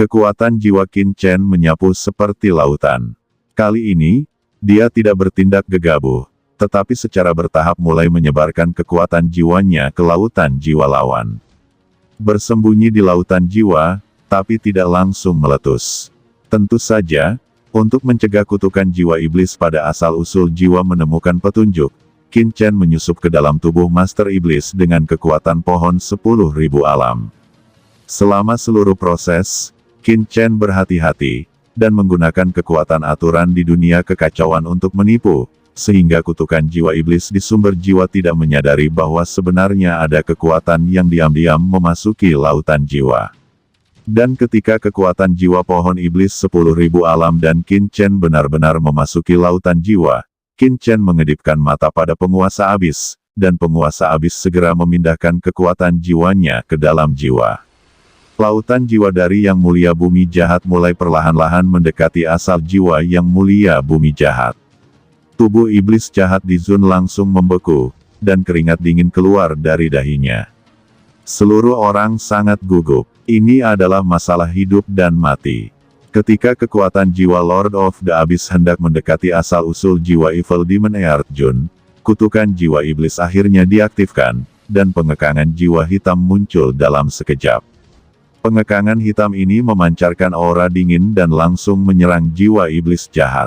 Kekuatan jiwa Qin Chen menyapu seperti lautan. Kali ini, dia tidak bertindak gegabah, tetapi secara bertahap mulai menyebarkan kekuatan jiwanya ke lautan jiwa lawan. Bersembunyi di lautan jiwa, tapi tidak langsung meletus. Tentu saja, untuk mencegah kutukan jiwa iblis pada asal-usul jiwa menemukan petunjuk, Qin Chen menyusup ke dalam tubuh Master Iblis dengan kekuatan pohon 10.000 alam. Selama seluruh proses, Qin Chen berhati-hati, dan menggunakan kekuatan aturan di dunia kekacauan untuk menipu, sehingga kutukan jiwa iblis di sumber jiwa tidak menyadari bahwa sebenarnya ada kekuatan yang diam-diam memasuki lautan jiwa. Dan ketika kekuatan jiwa pohon iblis 10.000 alam dan Qin Chen benar-benar memasuki lautan jiwa, Qin Chen mengedipkan mata pada penguasa abis, dan penguasa abis segera memindahkan kekuatan jiwanya ke dalam jiwa. Lautan jiwa dari yang mulia bumi jahat mulai perlahan-lahan mendekati asal jiwa yang mulia bumi jahat. Tubuh iblis jahat di Zun langsung membeku, dan keringat dingin keluar dari dahinya. Seluruh orang sangat gugup. Ini adalah masalah hidup dan mati. Ketika kekuatan jiwa Lord of the Abyss hendak mendekati asal-usul jiwa Evil Demon Earth Jun, kutukan jiwa iblis akhirnya diaktifkan, dan pengekangan jiwa hitam muncul dalam sekejap. Pengekangan hitam ini memancarkan aura dingin dan langsung menyerang jiwa iblis jahat.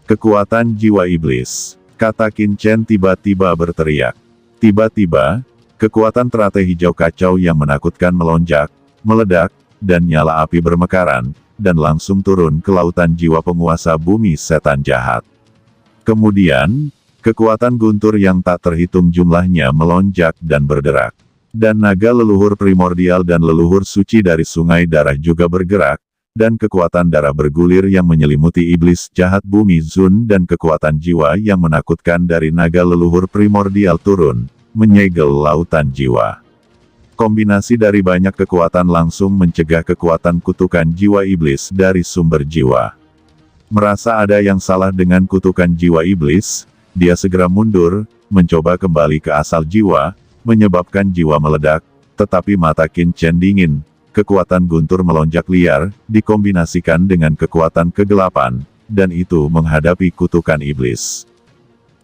Kekuatan jiwa iblis, kata Qin Chen tiba-tiba berteriak. Tiba-tiba, kekuatan teratai hijau kacau yang menakutkan melonjak, meledak, dan nyala api bermekaran, dan langsung turun ke lautan jiwa penguasa bumi setan jahat. Kemudian, kekuatan guntur yang tak terhitung jumlahnya melonjak dan berderak. Dan naga leluhur primordial dan leluhur suci dari sungai darah juga bergerak, dan kekuatan darah bergulir yang menyelimuti iblis jahat bumi Zun dan kekuatan jiwa yang menakutkan dari naga leluhur primordial turun, menyegel lautan jiwa. Kombinasi dari banyak kekuatan langsung mencegah kekuatan kutukan jiwa iblis dari sumber jiwa. Merasa ada yang salah dengan kutukan jiwa iblis, dia segera mundur, mencoba kembali ke asal jiwa, menyebabkan jiwa meledak, tetapi mata Qin Chen dingin, kekuatan guntur melonjak liar, dikombinasikan dengan kekuatan kegelapan, dan itu menghadapi kutukan iblis.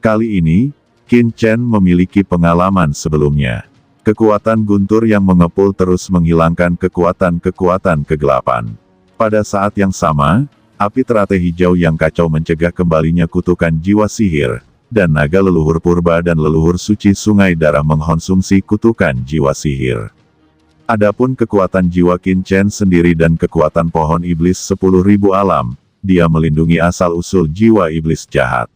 Kali ini, Qin Chen memiliki pengalaman sebelumnya. Kekuatan guntur yang mengepul terus menghilangkan kekuatan-kekuatan kegelapan. Pada saat yang sama, api teratai hijau yang kacau mencegah kembalinya kutukan jiwa sihir, dan naga leluhur purba dan leluhur suci sungai darah mengkonsumsi kutukan jiwa sihir. Adapun kekuatan jiwa Qin Chen sendiri dan kekuatan pohon iblis 10.000 alam, dia melindungi asal-usul jiwa iblis jahat.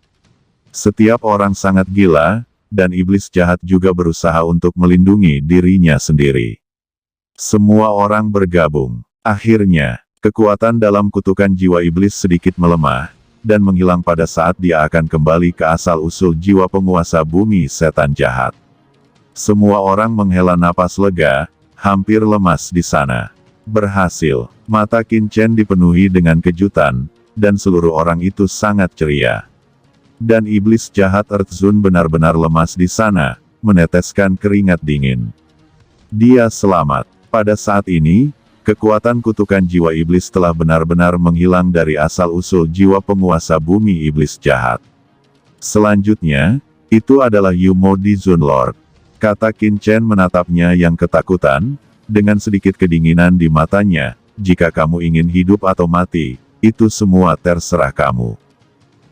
Setiap orang sangat gila, dan iblis jahat juga berusaha untuk melindungi dirinya sendiri. Semua orang bergabung. Akhirnya, kekuatan dalam kutukan jiwa iblis sedikit melemah, dan menghilang pada saat dia akan kembali ke asal-usul jiwa penguasa bumi setan jahat. Semua orang menghela napas lega, hampir lemas di sana. Berhasil. Mata Qin Chen dipenuhi dengan kejutan, dan seluruh orang itu sangat ceria. Dan iblis jahat Earth Zun benar-benar lemas di sana, meneteskan keringat dingin. Dia selamat. Pada saat ini, kekuatan kutukan jiwa iblis telah benar-benar menghilang dari asal-usul jiwa penguasa bumi iblis jahat. Selanjutnya, itu adalah Yumo di Zun Lord. Kata Qin Chen menatapnya yang ketakutan, dengan sedikit kedinginan di matanya, jika kamu ingin hidup atau mati, itu semua terserah kamu.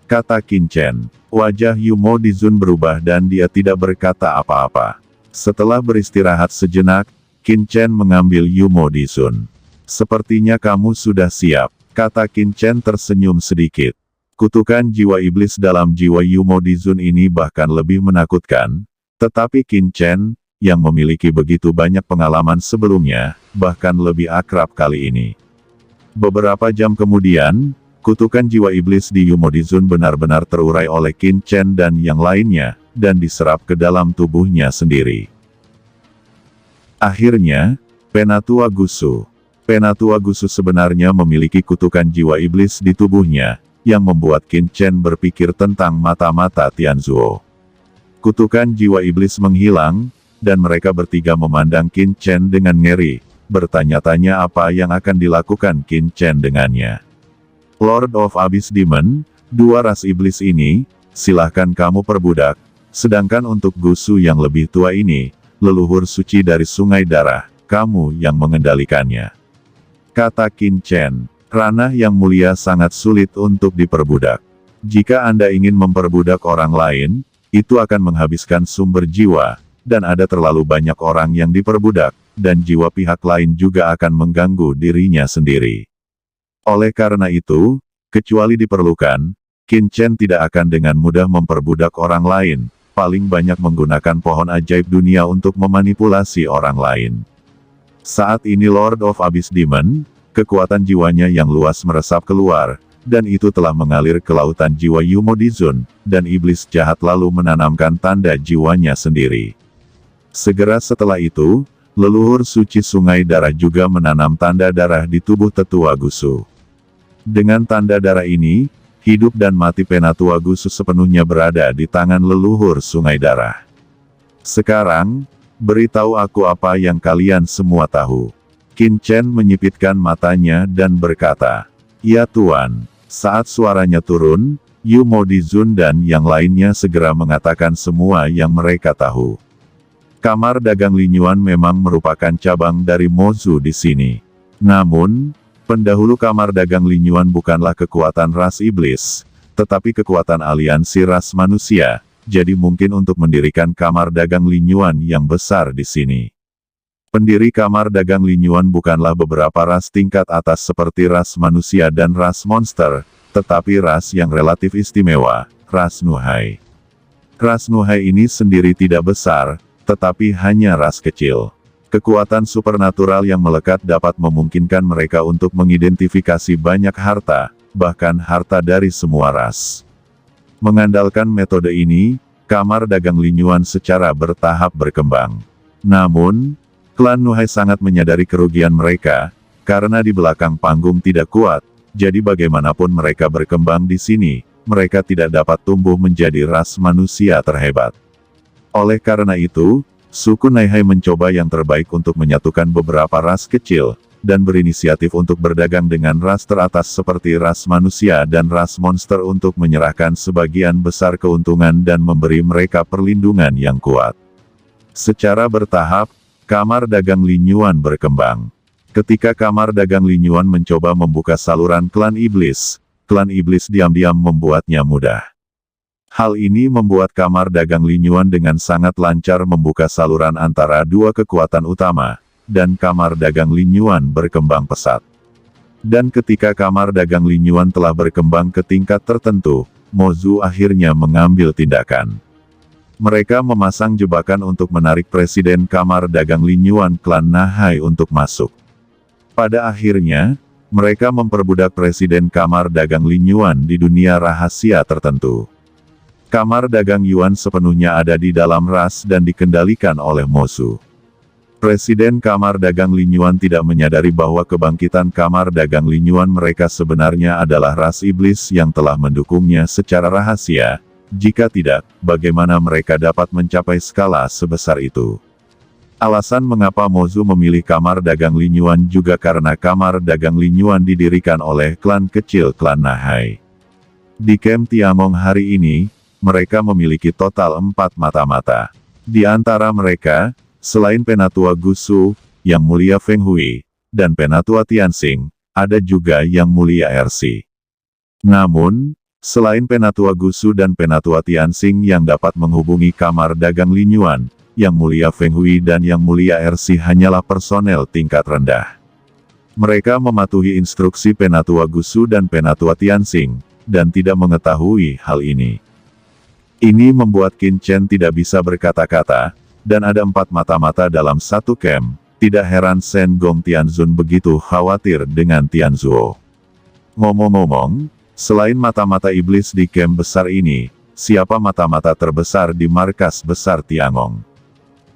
Kata Qin Chen. Wajah Yumo di Zun berubah dan dia tidak berkata apa-apa. Setelah beristirahat sejenak, Qin Chen mengambil Yumo di Zun. Sepertinya kamu sudah siap, kata Qin Chen tersenyum sedikit. Kutukan jiwa iblis dalam jiwa Yumo di Zun ini bahkan lebih menakutkan, tetapi Qin Chen, yang memiliki begitu banyak pengalaman sebelumnya, bahkan lebih akrab kali ini. Beberapa jam kemudian, kutukan jiwa iblis di Yumo di Zun benar-benar terurai oleh Qin Chen dan yang lainnya, dan diserap ke dalam tubuhnya sendiri. Akhirnya, Penatua Gusu. Penatua Gusu sebenarnya memiliki kutukan jiwa iblis di tubuhnya, yang membuat Qin Chen berpikir tentang mata-mata Tianzuo. Kutukan jiwa iblis menghilang, dan mereka bertiga memandang Qin Chen dengan ngeri, bertanya-tanya apa yang akan dilakukan Qin Chen dengannya. Lord of Abyss Demon, dua ras iblis ini, silahkan kamu perbudak, sedangkan untuk Gusu yang lebih tua ini, leluhur suci dari Sungai Darah, kamu yang mengendalikannya. Kata Qin Chen, ranah yang mulia sangat sulit untuk diperbudak. Jika Anda ingin memperbudak orang lain, itu akan menghabiskan sumber jiwa, dan ada terlalu banyak orang yang diperbudak, dan jiwa pihak lain juga akan mengganggu dirinya sendiri. Oleh karena itu, kecuali diperlukan, Qin Chen tidak akan dengan mudah memperbudak orang lain, paling banyak menggunakan pohon ajaib dunia untuk memanipulasi orang lain. Saat ini Lord of Abyss Demon, kekuatan jiwanya yang luas meresap keluar, dan itu telah mengalir ke lautan jiwa Yumodizun, dan iblis jahat lalu menanamkan tanda jiwanya sendiri. Segera setelah itu, leluhur suci Sungai Darah juga menanam tanda darah di tubuh tetua Gusu. Dengan tanda darah ini, hidup dan mati Penatua Gusu sepenuhnya berada di tangan leluhur Sungai Darah. Sekarang, beritahu aku apa yang kalian semua tahu. Qin Chen menyipitkan matanya dan berkata, "Ya Tuan." Saat suaranya turun, Yumodizun dan yang lainnya segera mengatakan semua yang mereka tahu. Kamar dagang Linyuan memang merupakan cabang dari Mozu di sini. Namun, pendahulu kamar dagang Linyuan bukanlah kekuatan ras iblis, tetapi kekuatan aliansi ras manusia, jadi mungkin untuk mendirikan kamar dagang Linyuan yang besar di sini. Pendiri kamar dagang Linyuan bukanlah beberapa ras tingkat atas seperti ras manusia dan ras monster, tetapi ras yang relatif istimewa, ras Nuhai. Ras Nuhai ini sendiri tidak besar, tetapi hanya ras kecil. Kekuatan supernatural yang melekat dapat memungkinkan mereka untuk mengidentifikasi banyak harta, bahkan harta dari semua ras. Mengandalkan metode ini, kamar dagang Linyuan secara bertahap berkembang. Namun, klan Nuhai sangat menyadari kerugian mereka, karena di belakang panggung tidak kuat, jadi bagaimanapun mereka berkembang di sini, mereka tidak dapat tumbuh menjadi ras manusia terhebat. Oleh karena itu, suku Naihai mencoba yang terbaik untuk menyatukan beberapa ras kecil, dan berinisiatif untuk berdagang dengan ras teratas seperti ras manusia dan ras monster untuk menyerahkan sebagian besar keuntungan dan memberi mereka perlindungan yang kuat. Secara bertahap, kamar dagang Linyuan berkembang. Ketika kamar dagang Linyuan mencoba membuka saluran klan iblis diam-diam membuatnya mudah. Hal ini membuat kamar dagang Linyuan dengan sangat lancar membuka saluran antara dua kekuatan utama, dan kamar dagang Linyuan berkembang pesat. Dan ketika kamar dagang Linyuan telah berkembang ke tingkat tertentu, Mozu akhirnya mengambil tindakan. Mereka memasang jebakan untuk menarik presiden kamar dagang Linyuan klan Nahai untuk masuk. Pada akhirnya, mereka memperbudak presiden kamar dagang Linyuan di dunia rahasia tertentu. Kamar dagang Yuan sepenuhnya ada di dalam ras dan dikendalikan oleh Mozu. Presiden kamar dagang Linyuan tidak menyadari bahwa kebangkitan kamar dagang Linyuan mereka sebenarnya adalah ras iblis yang telah mendukungnya secara rahasia. Jika tidak, bagaimana mereka dapat mencapai skala sebesar itu? Alasan mengapa Mozu memilih kamar dagang Linyuan juga karena kamar dagang Linyuan didirikan oleh klan kecil klan Nahai. Di Kem Tiangong hari ini, mereka memiliki total 4 mata-mata. Di antara mereka, selain Penatua Gusu, Yang Mulia Feng Hui, dan Penatua Tianxing, ada juga Yang Mulia Ersi. Namun, selain Penatua Gusu dan Penatua Tianxing yang dapat menghubungi kamar dagang Linyuan, Yang Mulia Feng Hui dan Yang Mulia Ersi hanyalah personel tingkat rendah. Mereka mematuhi instruksi Penatua Gusu dan Penatua Tianxing, dan tidak mengetahui hal ini. Ini membuat Qin Chen tidak bisa berkata-kata, dan ada 4 mata-mata dalam satu camp. Tidak heran Shen Gong Tianzun begitu khawatir dengan Tianzuo. Ngomong-ngomong, selain mata-mata iblis di camp besar ini, siapa mata-mata terbesar di markas besar Tiangong?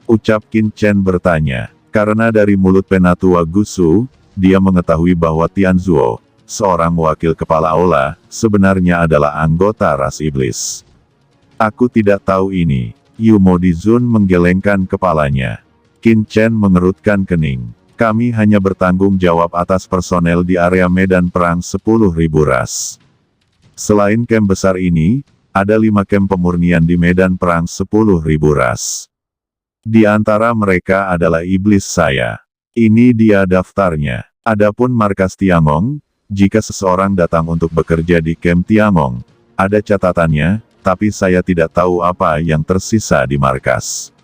Ucap Qin Chen bertanya, karena dari mulut Penatua Gusu, dia mengetahui bahwa Tianzuo, seorang wakil kepala aula, sebenarnya adalah anggota ras iblis. Aku tidak tahu ini. Yumodizun menggelengkan kepalanya. Qin Chen mengerutkan kening. Kami hanya bertanggung jawab atas personel di area medan perang 10.000 ras. Selain camp besar ini, ada 5 camp pemurnian di medan perang 10.000 ras. Di antara mereka adalah iblis saya. Ini dia daftarnya. Adapun markas Tiangong, jika seseorang datang untuk bekerja di camp Tiangong, ada catatannya, tapi saya tidak tahu apa yang tersisa di markas.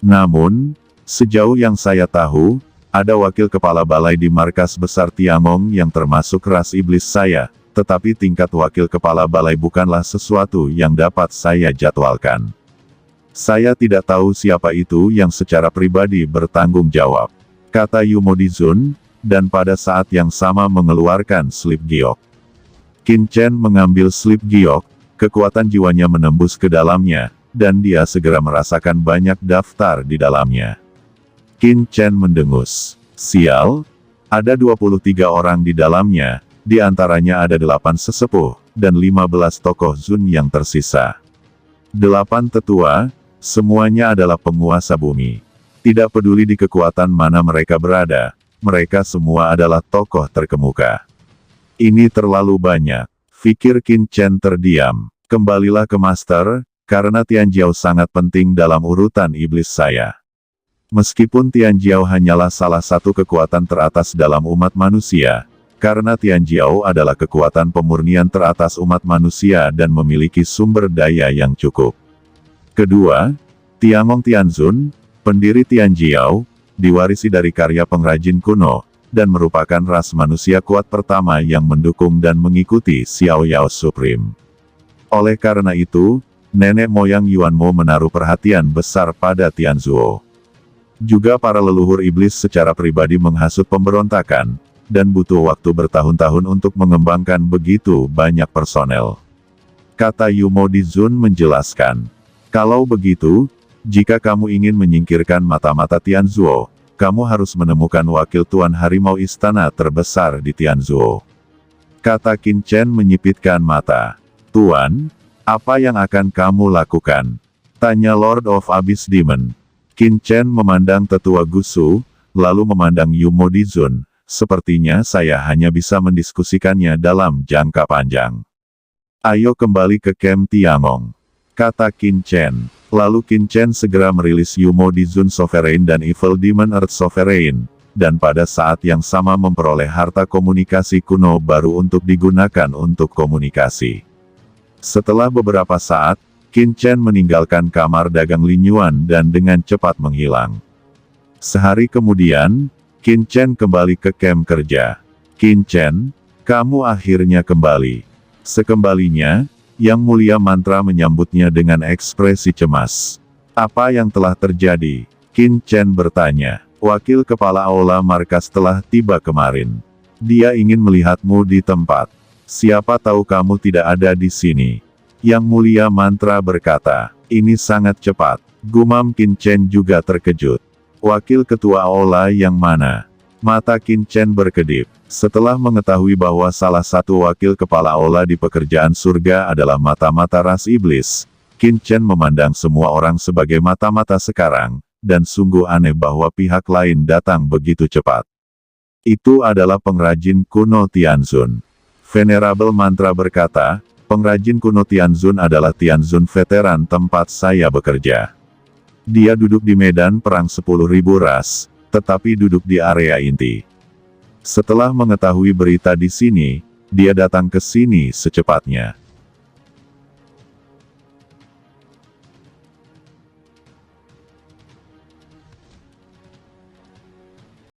Namun, sejauh yang saya tahu, ada wakil kepala balai di markas besar Tiangong yang termasuk ras iblis saya, tetapi tingkat wakil kepala balai bukanlah sesuatu yang dapat saya jadwalkan. Saya tidak tahu siapa itu yang secara pribadi bertanggung jawab, kata Yumodizun, dan pada saat yang sama mengeluarkan slip giok. Qin Chen mengambil slip giok, kekuatan jiwanya menembus ke dalamnya, dan dia segera merasakan banyak daftar di dalamnya. Qin Chen mendengus. Sial, ada 23 orang di dalamnya, di antaranya ada 8 sesepuh, dan 15 tokoh Zun yang tersisa. 8 tetua, semuanya adalah penguasa bumi. Tidak peduli di kekuatan mana mereka berada, mereka semua adalah tokoh terkemuka. Ini terlalu banyak, pikir Qin Chen terdiam. Kembalilah ke Master, karena Tianjiao sangat penting dalam urutan iblis saya. Meskipun Tianjiao hanyalah salah satu kekuatan teratas dalam umat manusia, karena Tianjiao adalah kekuatan pemurnian teratas umat manusia dan memiliki sumber daya yang cukup. Kedua, Tiangong Tianzun, pendiri Tianjiao, diwarisi dari karya pengrajin kuno, dan merupakan ras manusia kuat pertama yang mendukung dan mengikuti Xiao Yao Supreme. Oleh karena itu, nenek moyang Yuanmo menaruh perhatian besar pada Tianzuo. Juga para leluhur iblis secara pribadi menghasut pemberontakan, dan butuh waktu bertahun-tahun untuk mengembangkan begitu banyak personel. Kata Yumodizun menjelaskan, kalau begitu, jika kamu ingin menyingkirkan mata-mata Tianzuo, kamu harus menemukan wakil Tuan Harimau Istana terbesar di Tianzuo. Kata Qin Chen menyipitkan mata. Tuan, apa yang akan kamu lakukan? Tanya Lord of Abyss Demon. Qin Chen memandang tetua Gusu, lalu memandang Yumodizun, sepertinya saya hanya bisa mendiskusikannya dalam jangka panjang. Ayo kembali ke camp Tiangong, kata Qin Chen. Lalu Qin Chen segera merilis Yumodizun Sovereign dan Evil Demon Earth Sovereign, dan pada saat yang sama memperoleh harta komunikasi kuno baru untuk digunakan untuk komunikasi. Setelah beberapa saat, Qin Chen meninggalkan kamar dagang Lin Yuan dan dengan cepat menghilang. Sehari kemudian, Qin Chen kembali ke kamp kerja. Qin Chen, kamu akhirnya kembali. Sekembalinya, Yang Mulia Mantra menyambutnya dengan ekspresi cemas. Apa yang telah terjadi? Qin Chen bertanya. Wakil Kepala Aula Markas telah tiba kemarin. Dia ingin melihatmu di tempat. Siapa tahu kamu tidak ada di sini. Yang Mulia Mantra berkata, ini sangat cepat. Gumam Qin Chen juga terkejut. Wakil Ketua Aula yang mana? Mata Qin Chen berkedip. Setelah mengetahui bahwa salah satu wakil kepala Aula di pekerjaan surga adalah mata-mata ras iblis, Qin Chen memandang semua orang sebagai mata-mata sekarang, dan sungguh aneh bahwa pihak lain datang begitu cepat. Itu adalah pengrajin kuno Tianzun. Venerable Mantra berkata, pengrajin kuno Tianzun adalah Tianzun veteran tempat saya bekerja. Dia duduk di medan perang 10.000 ras, tetapi duduk di area inti. Setelah mengetahui berita di sini, dia datang ke sini secepatnya.